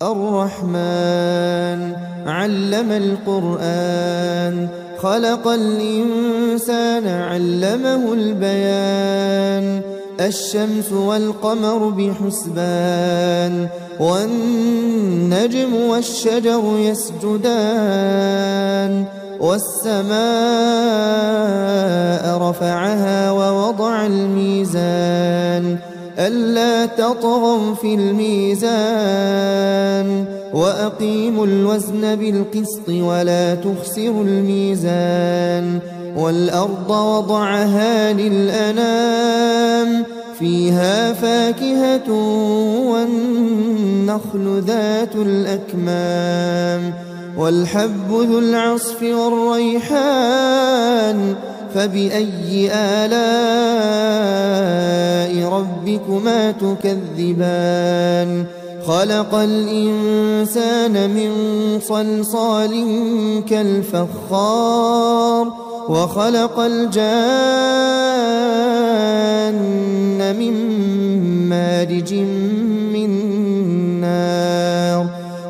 الرحمن علم القرآن خلق الإنسان علمه البيان الشمس والقمر بحسبان والنجم والشجر يسجدان والسماء رفعها ووضع الميزان ألا تطغوا في الميزان وأقيموا الوزن بالقسط ولا تخسروا الميزان والأرض وضعها للأنام فيها فاكهة والنخل ذات الأكمام والحب ذو العصف والريحان فبأي آلاء ربكما تكذبان خلق الإنسان من صلصال كالفخار وخلق الجان من مارج من نار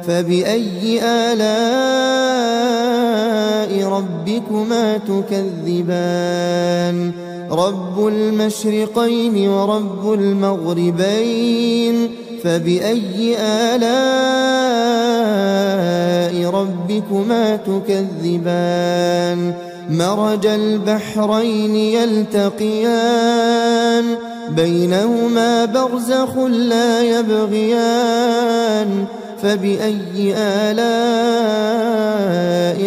فبأي آلاء ربكما تكذبان رب المشرقين ورب المغربين فبأي آلاء ربكما تكذبان مرج البحرين يلتقيان بينهما برزخ لا يبغيان فبأي آلاء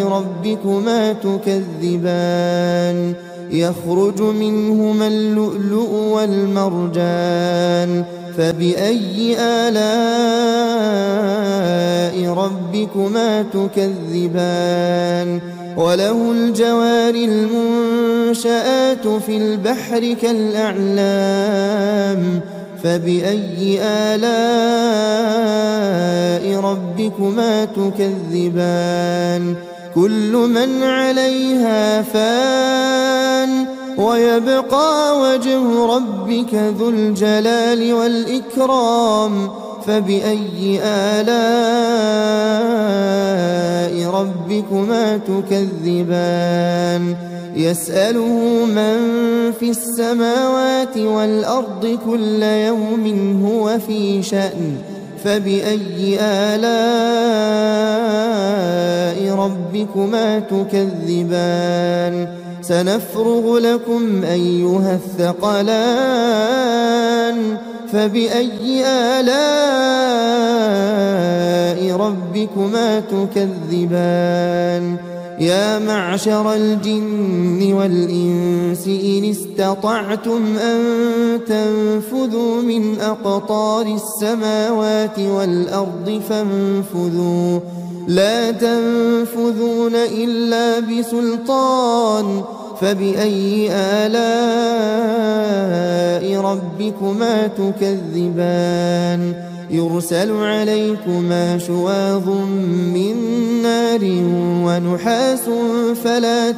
ربكما تكذبان يخرج منهما اللؤلؤ والمرجان فبأي آلاء ربكما تكذبان وله الجوار المنشآت في البحر كالأعلام فبأي آلاء ربكما تكذبان كل من عليها فان ويبقى وجه ربك ذو الجلال والإكرام فبأي آلاء ربكما تكذبان يسأله من في السماوات والأرض كل يوم هو في شأن فبأي آلاء ربكما تكذبان سنفرغ لكم أيها الثقلان فبأي آلاء ربكما تكذبان يا معشر الجن والإنس إن استطعتم أن تنفذوا من أقطار السماوات والأرض فانفذوا لا تنفذون إلا بسلطان فبأي آلاء ربكما تكذبان يرسل عليكما شواظ من نار ونحاس فلا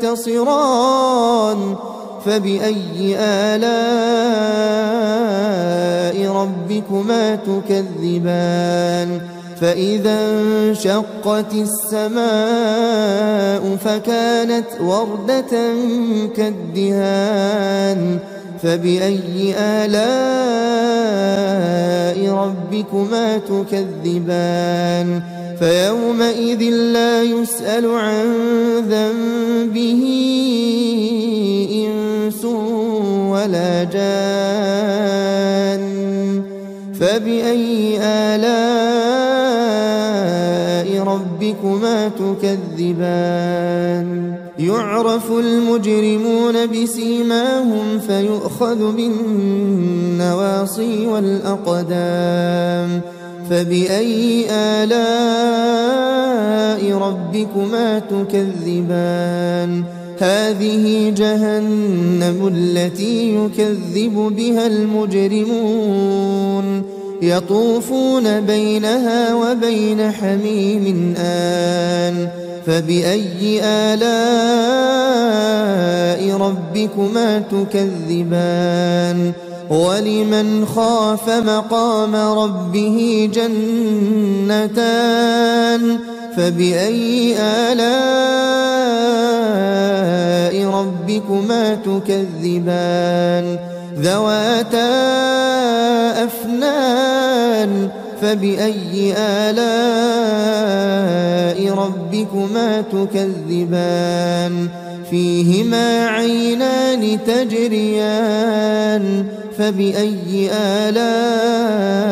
تنتصران فبأي آلاء ربكما تكذبان فإذا انشقت السماء فكانت وردة كالدهان فبأي آلاء ربكما تكذبان فيومئذ لا يسأل عن ذنبه إنس ولا جان فبأي آلاء ربكما تكذبان يعرف المجرمون بسيماهم فيؤخذ بالنواصي والأقدام فبأي آلاء ربكما تكذبان هذه جهنم التي يكذب بها المجرمون يطوفون بينها وبين حميم آن فبأي آلاء ربكما تكذبان ولمن خاف مقام ربه جنتان فبأي آلاء ربكما تكذبان ذواتا أفنان فبأي آلاء ربكما تكذبان فيهما عينان تجريان فبأي آلاء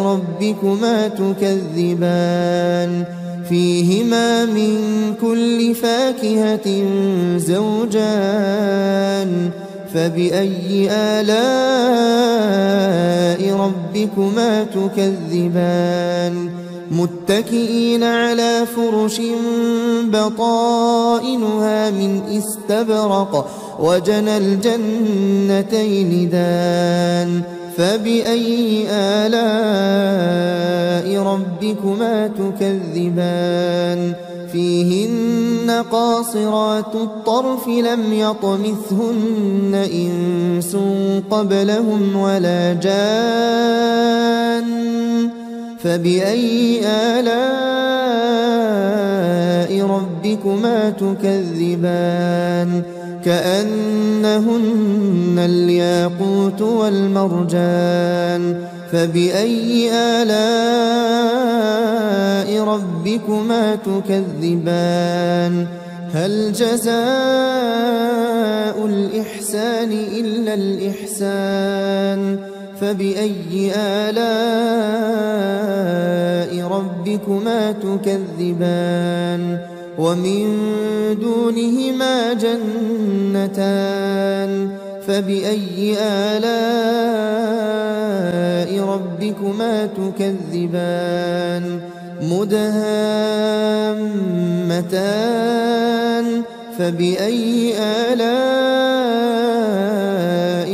ربكما تكذبان فيهما من كل فاكهة زوجان فبأي آلاء ربكما تكذبان متكئين على فرش بطائنها من استبرق وجنى الجنتين دان فبأي آلاء ربكما تكذبان فيهن قاصرات الطرف لم يطمثهن إنس قبلهم ولا جان فبأي آلاء ربكما تكذبان كأنهن الياقوت والمرجان فبأي آلاء ربكما تكذبان هل جزاء الإحسان إلا الإحسان فبأي آلاء ربكما تكذبان ومن دونهما جنتان فبأي آلاء ربكما تكذبان مدهامتان فبأي آلاء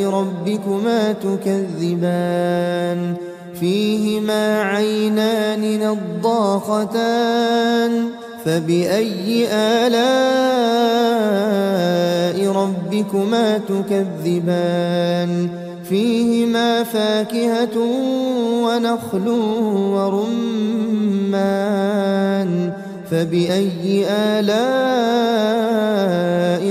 ربكما تكذبان فيهما عينان نضاختان فبأي آلاء ربكما تكذبان فيهما فاكهة ونخل ورمان فبأي آلاء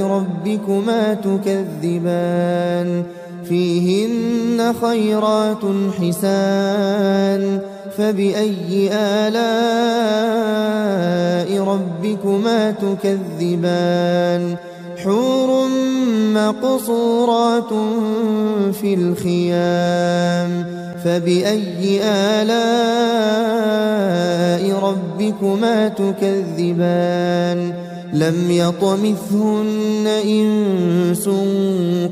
ربكما تكذبان فيهن خيرات حسان فبأي آلاء ربكما تكذبان حور مقصورات في الخيام فبأي آلاء ربكما تكذبان لم يطمثهن إنس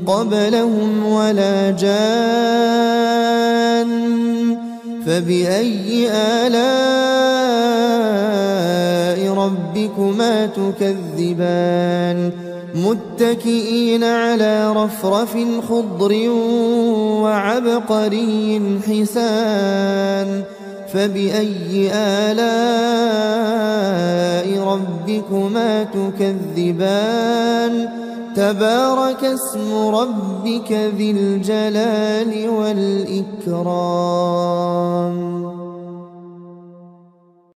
قبلهم ولا جان فبأي آلاء ربكما تكذبان متكئين على رفرف خضر وعبقري حسان فبأي آلاء ربكما تكذبان تبارك اسم ربك ذي الجلال والإكرام